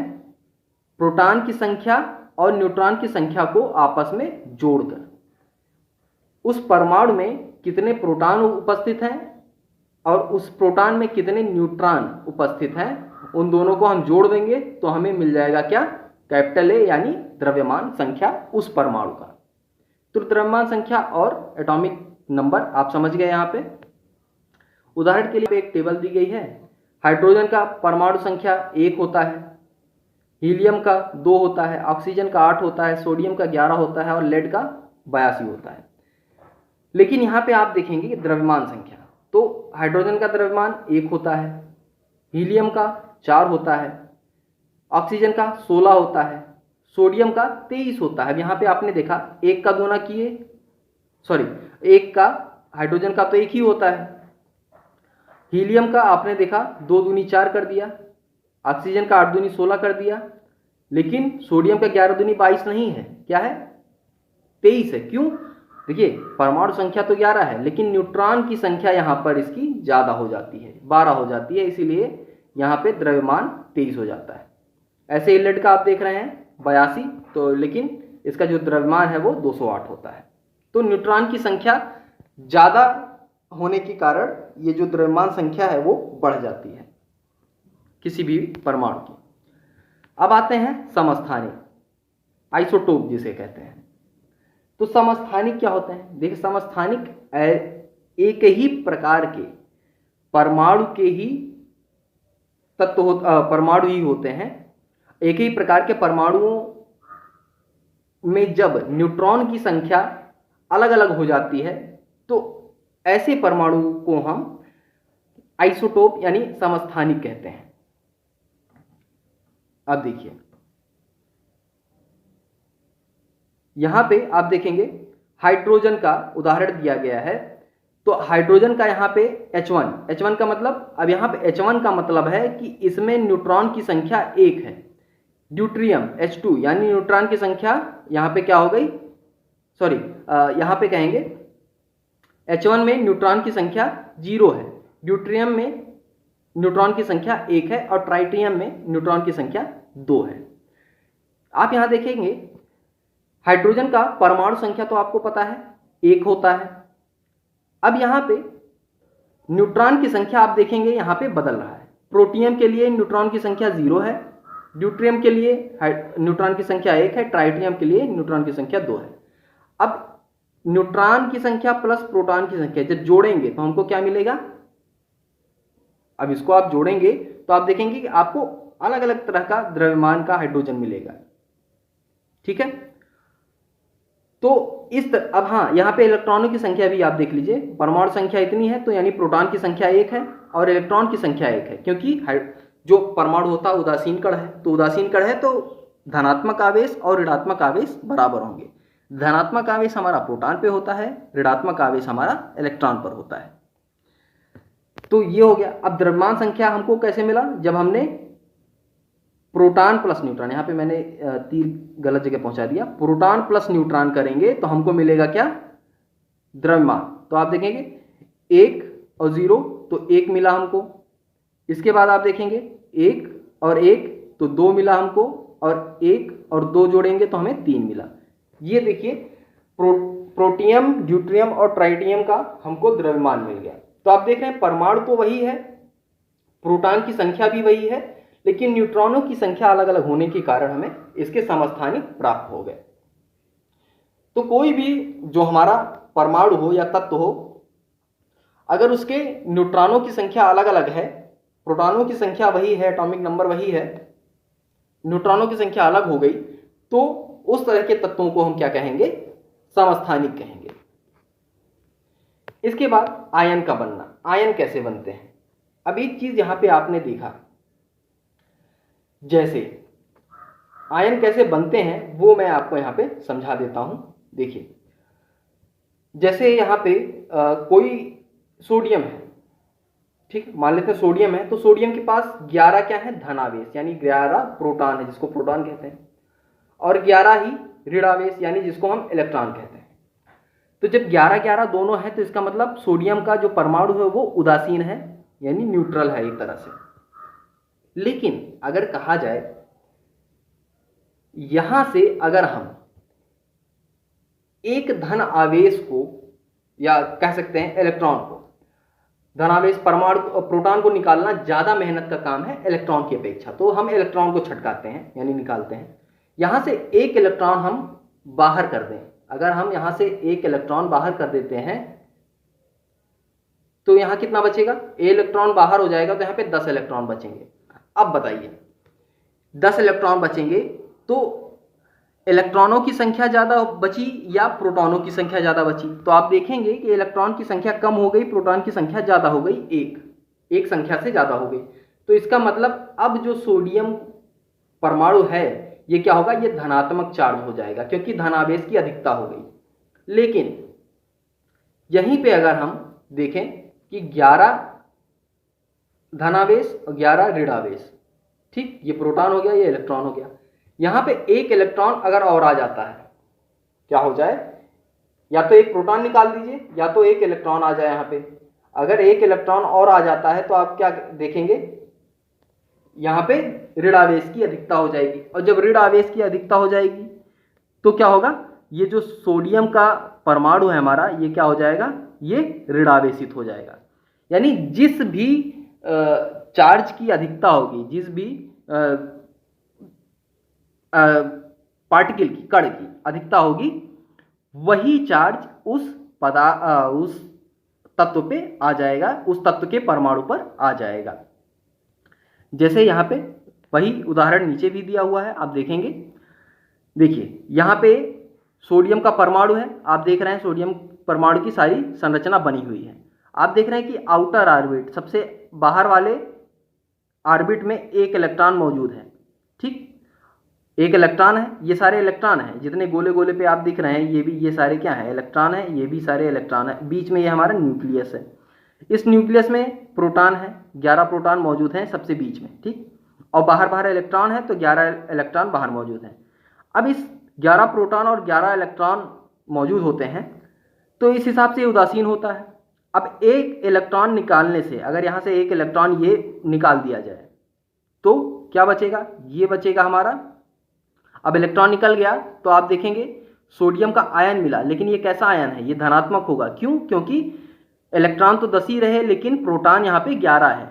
प्रोटॉन की संख्या और न्यूट्रॉन की संख्या को आपस में जोड़कर। उस परमाणु में कितने प्रोटॉन उपस्थित हैं और उस प्रोटॉन में कितने न्यूट्रॉन उपस्थित हैं, उन दोनों को हम जोड़ देंगे तो हमें मिल जाएगा क्या, कैपिटल ए, यानी द्रव्यमान संख्या उस परमाणु का। तो द्रव्यमान संख्या और एटॉमिक नंबर आप समझ गए। यहाँ पे उदाहरण के लिए एक टेबल दी गई है। हाइड्रोजन का परमाणु संख्या 1 होता है, हीलियम का 2 होता है, ऑक्सीजन का 8 होता है, सोडियम का 11 होता है और लेड का 82 होता है। लेकिन यहाँ पे आप देखेंगे कि द्रव्यमान संख्या, तो हाइड्रोजन का द्रव्यमान 1 होता है, हीलियम का 4 होता है, ऑक्सीजन का 16 होता है, सोडियम का 23 होता है। यहाँ पे आपने देखा 1 का 2 ना किए, सॉरी 1 का हाइड्रोजन का तो 1 ही होता है, हीलियम का आपने देखा 2 दूनी 4 कर दिया, ऑक्सीजन का 8 दूनी 16 कर दिया, लेकिन सोडियम का 11 दूनी 22 नहीं है, क्या है, 23 है। क्यों, देखिए परमाणु संख्या तो 11 है लेकिन न्यूट्रॉन की संख्या यहाँ पर इसकी ज़्यादा हो जाती है, 12 हो जाती है, इसीलिए यहाँ पे द्रव्यमान 23 हो जाता है। ऐसे ही लेड का आप देख रहे हैं 82, तो लेकिन इसका जो द्रव्यमान है वो 208 होता है। तो न्यूट्रॉन की संख्या ज़्यादा होने के कारण ये जो द्रव्यमान संख्या है वो बढ़ जाती है किसी भी परमाणु की। अब आते हैं समस्थानिक, आइसोटोप जिसे कहते हैं। तो समस्थानिक क्या होते हैं, देखिए समस्थानिक एक ही प्रकार के परमाणु के ही तत्व परमाणु ही होते हैं। एक ही प्रकार के परमाणुओं में जब न्यूट्रॉन की संख्या अलग अलग हो जाती है तो ऐसे परमाणु को हम आइसोटोप यानी समस्थानिक कहते हैं। अब देखिए यहां पे आप देखेंगे हाइड्रोजन का उदाहरण दिया गया है। तो हाइड्रोजन का यहाँ पे H1 का मतलब, अब यहाँ पे H1 का मतलब है कि इसमें न्यूट्रॉन की संख्या 1 है। ड्यूट्रियम H2 यानी न्यूट्रॉन की संख्या यहाँ पे क्या हो गई, सॉरी यहाँ पे कहेंगे H1 में न्यूट्रॉन की संख्या 0 है, ड्यूट्रियम में न्यूट्रॉन की संख्या 1 है और ट्राइटियम में न्यूट्रॉन की संख्या 2 है। आप यहाँ देखेंगे हाइड्रोजन का परमाणु संख्या तो आपको पता है 1 होता है। अब यहाँ पे न्यूट्रॉन की संख्या आप देखेंगे यहाँ पे बदल रहा है। प्रोटियम के लिए न्यूट्रॉन की संख्या 0 है, ड्यूट्रियम के लिए न्यूट्रॉन की संख्या 1 है, ट्राइटियम के लिए न्यूट्रॉन की संख्या 2 है। अब न्यूट्रॉन की संख्या प्लस प्रोटॉन की संख्या जब जोड़ेंगे तो हमको क्या मिलेगा? अब इसको आप जोड़ेंगे तो आप देखेंगे कि आपको अलग अलग तरह का द्रव्यमान का हाइड्रोजन मिलेगा। ठीक है, तो इस अब हाँ, यहाँ पे इलेक्ट्रॉनों की संख्या भी आप देख लीजिए, परमाणु संख्या इतनी है तो यानी प्रोटॉन की संख्या 1 है और इलेक्ट्रॉन की संख्या 1 है, क्योंकि जो परमाणु होता है उदासीन कण है, तो उदासीन कण है तो धनात्मक आवेश और ऋणात्मक आवेश बराबर होंगे। धनात्मक आवेश हमारा प्रोटॉन पे होता है, ऋणात्मक आवेश हमारा इलेक्ट्रॉन पर होता है। तो ये हो गया। अब द्रव्यमान संख्या हमको कैसे मिला? जब हमने प्रोटॉन प्लस न्यूट्रॉन, यहाँ पे मैंने तीर गलत जगह पहुंचा दिया, प्रोटॉन प्लस न्यूट्रॉन करेंगे तो हमको मिलेगा क्या? द्रव्यमान। तो आप देखेंगे 1 और 0 तो 1 मिला हमको। इसके बाद आप देखेंगे 1 और 1 तो 2 मिला हमको, और 1 और 2 जोड़ेंगे तो हमें 3 मिला। ये देखिए प्रोटियम, ड्यूट्रियम और ट्राइटियम का हमको द्रव्यमान मिल गया। तो आप देख रहे हैं परमाणु तो वही है, प्रोटॉन की संख्या भी वही है, लेकिन न्यूट्रॉनों की संख्या अलग अलग होने के कारण हमें इसके समस्थानिक प्राप्त हो गए। तो कोई भी जो हमारा परमाणु हो या तत्व हो, अगर उसके न्यूट्रॉनों की संख्या अलग अलग है, प्रोटॉनों की संख्या वही है, एटॉमिक नंबर वही है, न्यूट्रॉनों की संख्या अलग हो गई, तो उस तरह के तत्वों को हम क्या कहेंगे? समस्थानिक कहेंगे। इसके बाद आयन का बनना। आयन कैसे बनते हैं? अब एक चीज यहां पे आपने देखा, जैसे आयन कैसे बनते हैं वो मैं आपको यहां पे समझा देता हूं। देखिए, जैसे यहां पे कोई सोडियम है, ठीक, मान लेते हैं सोडियम है, तो सोडियम के पास 11 क्या है? धनावेश, यानी 11 प्रोटॉन है जिसको प्रोटॉन कहते हैं, और 11 ही ऋणावेश यानी जिसको हम इलेक्ट्रॉन कहते हैं। तो जब 11-11 दोनों है तो इसका मतलब सोडियम का जो परमाणु है वो उदासीन है, यानी न्यूट्रल है एक तरह से। लेकिन अगर कहा जाए यहां से अगर हम एक धन आवेश को, या कह सकते हैं इलेक्ट्रॉन को, धनावेश परमाणु प्रोटॉन को निकालना ज्यादा मेहनत का काम है इलेक्ट्रॉन की अपेक्षा, तो हम इलेक्ट्रॉन को छटकाते हैं यानी निकालते हैं। यहां से एक इलेक्ट्रॉन हम बाहर कर दें, अगर हम यहां से एक इलेक्ट्रॉन बाहर कर देते हैं तो यहां कितना बचेगा? ए इलेक्ट्रॉन बाहर हो जाएगा तो यहां पे 10 इलेक्ट्रॉन बचेंगे। अब बताइए 10 इलेक्ट्रॉन बचेंगे तो इलेक्ट्रॉनों की संख्या ज्यादा बची या प्रोटॉनों की संख्या ज्यादा बची? तो आप देखेंगे कि इलेक्ट्रॉन की संख्या कम हो गई, प्रोटॉन की संख्या ज्यादा हो गई, एक संख्या से ज्यादा हो गई। तो इसका मतलब अब जो सोडियम परमाणु है ये क्या होगा? ये धनात्मक चार्ज हो जाएगा, क्योंकि धनावेश की अधिकता हो गई। लेकिन यहीं पे अगर हम देखें कि 11 धनावेश और 11 ऋणावेश, ठीक, ये प्रोटॉन हो गया, ये इलेक्ट्रॉन हो गया। यहां पे एक इलेक्ट्रॉन अगर और आ जाता है, क्या हो जाए? या तो एक प्रोटॉन निकाल दीजिए या तो एक इलेक्ट्रॉन आ जाए। यहां पे अगर एक इलेक्ट्रॉन और आ जाता है तो आप क्या देखेंगे? यहां पे ऋणावेश की अधिकता हो जाएगी, और जब ऋणावेश की अधिकता हो जाएगी तो क्या होगा? ये जो सोडियम का परमाणु है हमारा, ये क्या हो जाएगा? ये ऋणावेशित हो जाएगा। यानी जिस भी चार्ज की अधिकता होगी, जिस भी पार्टिकल की, कण की अधिकता होगी, वही चार्ज उस तत्व पे आ जाएगा, उस तत्व के परमाणु पर आ जाएगा। जैसे यहां पे वही उदाहरण नीचे भी दिया हुआ है, आप देखेंगे। देखिए यहां पे सोडियम का परमाणु है, आप देख रहे हैं सोडियम परमाणु की सारी संरचना बनी हुई है। आप देख रहे हैं कि आउटर ऑर्बिट, सबसे बाहर वाले ऑर्बिट में एक इलेक्ट्रॉन मौजूद है, ठीक, एक इलेक्ट्रॉन है, ये सारे इलेक्ट्रॉन हैं, जितने गोले गोले पे आप दिख रहे हैं ये सारे क्या है? इलेक्ट्रॉन है, ये भी सारे इलेक्ट्रॉन है। बीच में ये हमारा न्यूक्लियस है, इस न्यूक्लियस में प्रोटॉन है, 11 प्रोटॉन मौजूद हैं सबसे बीच में, ठीक, और बाहर इलेक्ट्रॉन है तो 11 इलेक्ट्रॉन बाहर मौजूद हैं। अब इस 11 प्रोटॉन और 11 इलेक्ट्रॉन मौजूद होते हैं तो इस हिसाब से उदासीन होता है। अब एक इलेक्ट्रॉन निकालने से, अगर यहां से एक इलेक्ट्रॉन ये निकाल दिया जाए तो क्या बचेगा? ये बचेगा हमारा। अब इलेक्ट्रॉन निकल गया तो आप देखेंगे सोडियम का आयन मिला, लेकिन ये कैसा आयन है, ये धनात्मक होगा। क्यों? क्योंकि इलेक्ट्रॉन तो 10 ही रहे लेकिन प्रोटॉन यहाँ पे 11 है,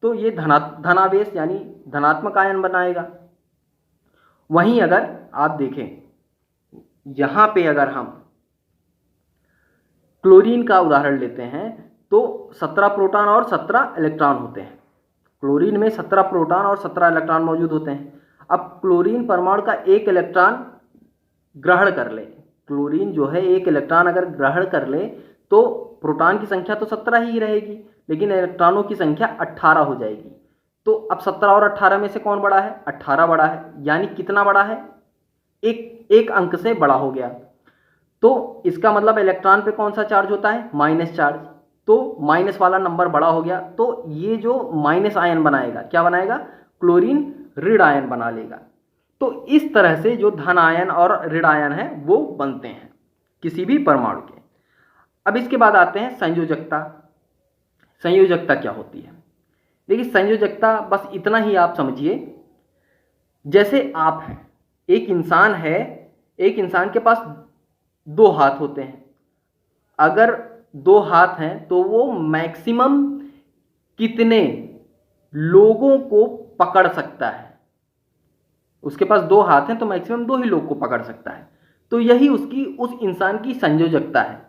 तो ये धनावेश यानी धनात्मक आयन बनाएगा। वहीं अगर आप देखें यहाँ पे अगर हम क्लोरीन का उदाहरण लेते हैं तो 17 प्रोटॉन और 17 इलेक्ट्रॉन होते हैं। क्लोरीन में 17 प्रोटॉन और 17 इलेक्ट्रॉन मौजूद होते हैं। अब क्लोरीन परमाणु का एक इलेक्ट्रॉन ग्रहण कर ले, क्लोरीन जो है एक इलेक्ट्रॉन अगर ग्रहण कर ले तो प्रोटॉन की संख्या तो 17 ही रहेगी, लेकिन इलेक्ट्रॉनों की संख्या 18 हो जाएगी। तो अब 17 और 18 में से कौन बड़ा है? 18 बड़ा है, यानी कितना बड़ा है? एक अंक से बड़ा हो गया। तो इसका मतलब इलेक्ट्रॉन पे कौन सा चार्ज होता है? Minus charge. तो माइनस वाला नंबर बड़ा हो गया, तो ये जो माइनस आयन बनाएगा, क्या बनाएगा? क्लोरीन ऋण आयन बना लेगा। तो इस तरह से जो धन आयन और ऋण आयन है वो बनते हैं किसी भी परमाणु के। अब इसके बाद आते हैं संयोजकता। संयोजकता क्या होती है? देखिए संयोजकता बस इतना ही आप समझिए, जैसे आप हैं, एक इंसान है, एक इंसान के पास 2 हाथ होते हैं। अगर 2 हाथ हैं तो वो मैक्सिमम कितने लोगों को पकड़ सकता है? उसके पास 2 हाथ हैं तो मैक्सिमम 2 ही लोग को पकड़ सकता है। तो यही उस इंसान की संयोजकता है।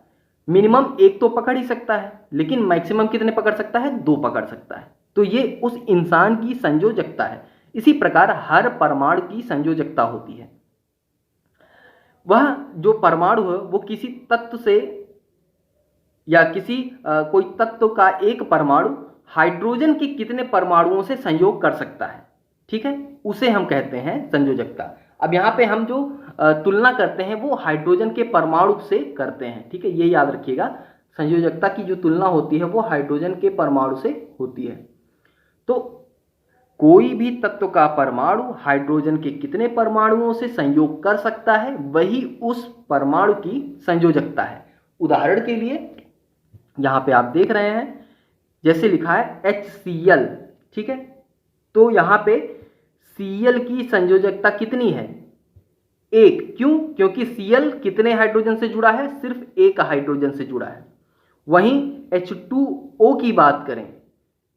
मिनिमम 1 तो पकड़ ही सकता है, लेकिन मैक्सिमम कितने पकड़ सकता है? 2 पकड़ सकता है। तो ये उस इंसान की संयोजकता है। इसी प्रकार हर परमाणु की संयोजकता होती है। वह जो परमाणु है वो किसी तत्व से या किसी कोई तत्व का एक परमाणु हाइड्रोजन के कितने परमाणुओं से संयोग कर सकता है, ठीक है, उसे हम कहते हैं संयोजकता। अब यहाँ पे हम जो तुलना करते हैं वो हाइड्रोजन के परमाणु से करते हैं, ठीक है, ये याद रखिएगा। संयोजकता की जो तुलना होती है वो हाइड्रोजन के परमाणु से होती है। तो कोई भी तत्व का परमाणु हाइड्रोजन के कितने परमाणुओं से संयोग कर सकता है, वही उस परमाणु की संयोजकता है। उदाहरण के लिए यहाँ पे आप देख रहे हैं, जैसे लिखा है HCl, ठीक है, तो यहाँ पे Cl की संयोजकता कितनी है? 1। क्यों? क्योंकि Cl कितने हाइड्रोजन से जुड़ा है? सिर्फ एक हाइड्रोजन से जुड़ा है। वहीं H2O की बात करें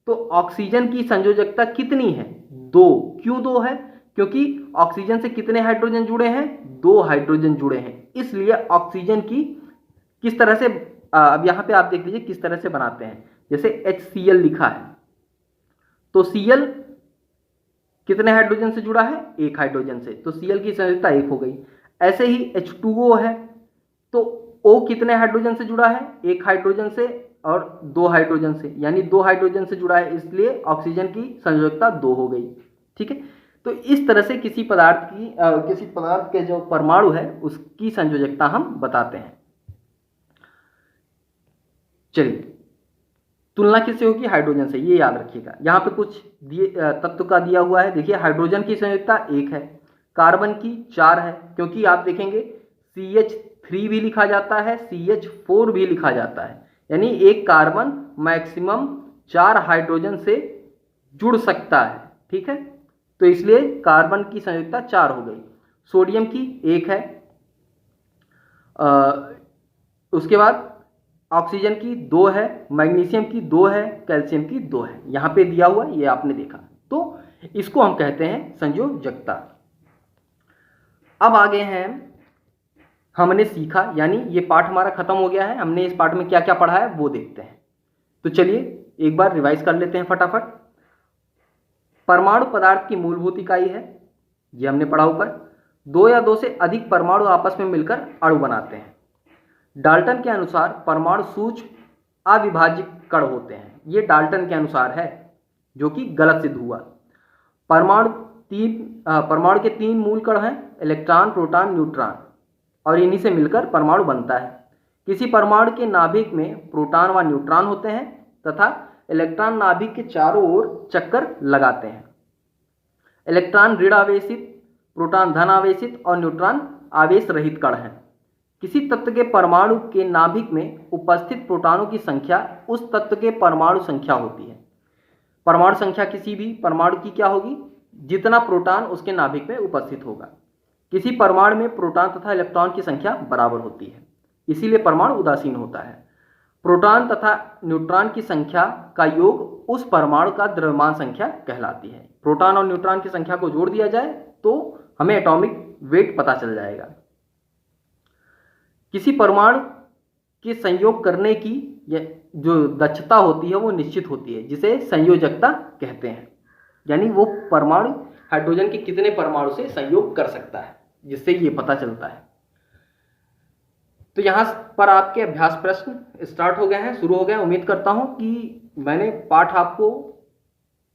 तो ऑक्सीजन की संयोजकता कितनी है? 2। क्यों 2 है? क्योंकि ऑक्सीजन से कितने हाइड्रोजन जुड़े हैं? 2 हाइड्रोजन जुड़े हैं। इसलिए ऑक्सीजन की किस तरह से, अब यहाँ पे आप देख लीजिए किस तरह से बनाते हैं। जैसे HCl लिखा है तो Cl कितने हाइड्रोजन से जुड़ा है? 1 हाइड्रोजन से, तो Cl की संयोजकता 1 हो गई। ऐसे ही H2O है तो O कितने हाइड्रोजन से जुड़ा है? 1 हाइड्रोजन से और 2 हाइड्रोजन से, यानी 2 हाइड्रोजन से जुड़ा है, इसलिए ऑक्सीजन की संयोजकता 2 हो गई, ठीक है। तो इस तरह से किसी पदार्थ के जो परमाणु है उसकी संयोजकता हम बताते हैं। चलिए, तुलना किससे होगी? हाइड्रोजन से, ये याद रखिएगा। यहाँ पे कुछ तत्व का दिया हुआ है। देखिए हाइड्रोजन की संयोजकता 1 है, कार्बन की 4 है, क्योंकि आप देखेंगे CH3 भी लिखा जाता है, CH4 भी लिखा जाता है, यानी एक कार्बन मैक्सिमम 4 हाइड्रोजन से जुड़ सकता है, ठीक है, तो इसलिए कार्बन की संयोजकता 4 हो गई। सोडियम की 1 है, उसके बाद ऑक्सीजन की 2 है, मैग्नीशियम की 2 है, कैल्शियम की 2 है, यहाँ पे दिया हुआ ये आपने देखा। तो इसको हम कहते हैं संयोजकता। अब आगे हैं, हमने सीखा, यानी ये पाठ हमारा खत्म हो गया है, हमने इस पाठ में क्या क्या पढ़ा है वो देखते हैं। तो चलिए एक बार रिवाइज कर लेते हैं फटाफट। परमाणु पदार्थ की मूलभूत इकाई है, ये हमने पढ़ा ऊपर। 2 या 2 से अधिक परमाणु आपस में मिलकर अणु बनाते हैं। डाल्टन के अनुसार परमाणु सूक्ष्म अविभाज्य कण होते हैं, ये डाल्टन के अनुसार है, जो कि गलत सिद्ध हुआ। परमाणु के 3 मूल कण हैं, इलेक्ट्रॉन, प्रोटॉन, न्यूट्रॉन, और इन्हीं से मिलकर परमाणु बनता है। किसी परमाणु के नाभिक में प्रोटॉन व न्यूट्रॉन होते हैं तथा इलेक्ट्रॉन नाभिक के चारों ओर चक्कर लगाते हैं। इलेक्ट्रॉन ऋण आवेशित, प्रोटॉन धन आवेशित और न्यूट्रॉन आवेश रहित कण हैं। किसी तत्व के परमाणु के नाभिक में उपस्थित प्रोटॉनों की संख्या उस तत्व के परमाणु संख्या होती है। परमाणु संख्या किसी भी परमाणु की क्या होगी? जितना प्रोटॉन उसके नाभिक में उपस्थित होगा। किसी परमाणु में प्रोटॉन तथा इलेक्ट्रॉन की संख्या बराबर होती है, इसीलिए परमाणु उदासीन होता है। प्रोटॉन तथा न्यूट्रॉन की संख्या का योग उस परमाणु का द्रव्यमान संख्या कहलाती है। प्रोटॉन और न्यूट्रॉन की संख्या को जोड़ दिया जाए तो हमें एटॉमिक वेट पता चल जाएगा। किसी परमाणु के संयोग करने की जो दक्षता होती है वो निश्चित होती है, जिसे संयोजकता कहते हैं। यानी वो परमाणु हाइड्रोजन के कितने परमाणु से संयोग कर सकता है, जिससे ये पता चलता है। तो यहाँ पर आपके अभ्यास प्रश्न स्टार्ट हो गए हैं, शुरू हो गए हैं। उम्मीद करता हूँ कि मैंने पाठ आपको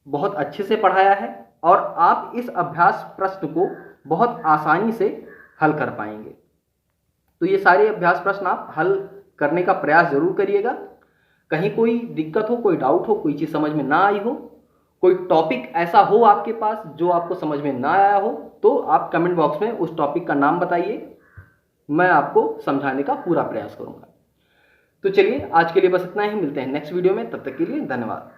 बहुत अच्छे से पढ़ाया है और आप इस अभ्यास प्रश्न को बहुत आसानी से हल कर पाएंगे। तो ये सारे अभ्यास प्रश्न आप हल करने का प्रयास जरूर करिएगा। कहीं कोई दिक्कत हो, कोई डाउट हो, कोई चीज़ समझ में ना आई हो, कोई टॉपिक ऐसा हो आपके पास जो आपको समझ में ना आया हो, तो आप कमेंट बॉक्स में उस टॉपिक का नाम बताइए, मैं आपको समझाने का पूरा प्रयास करूंगा। तो चलिए आज के लिए बस इतना ही, मिलते हैं नेक्स्ट वीडियो में, तब तक के लिए धन्यवाद।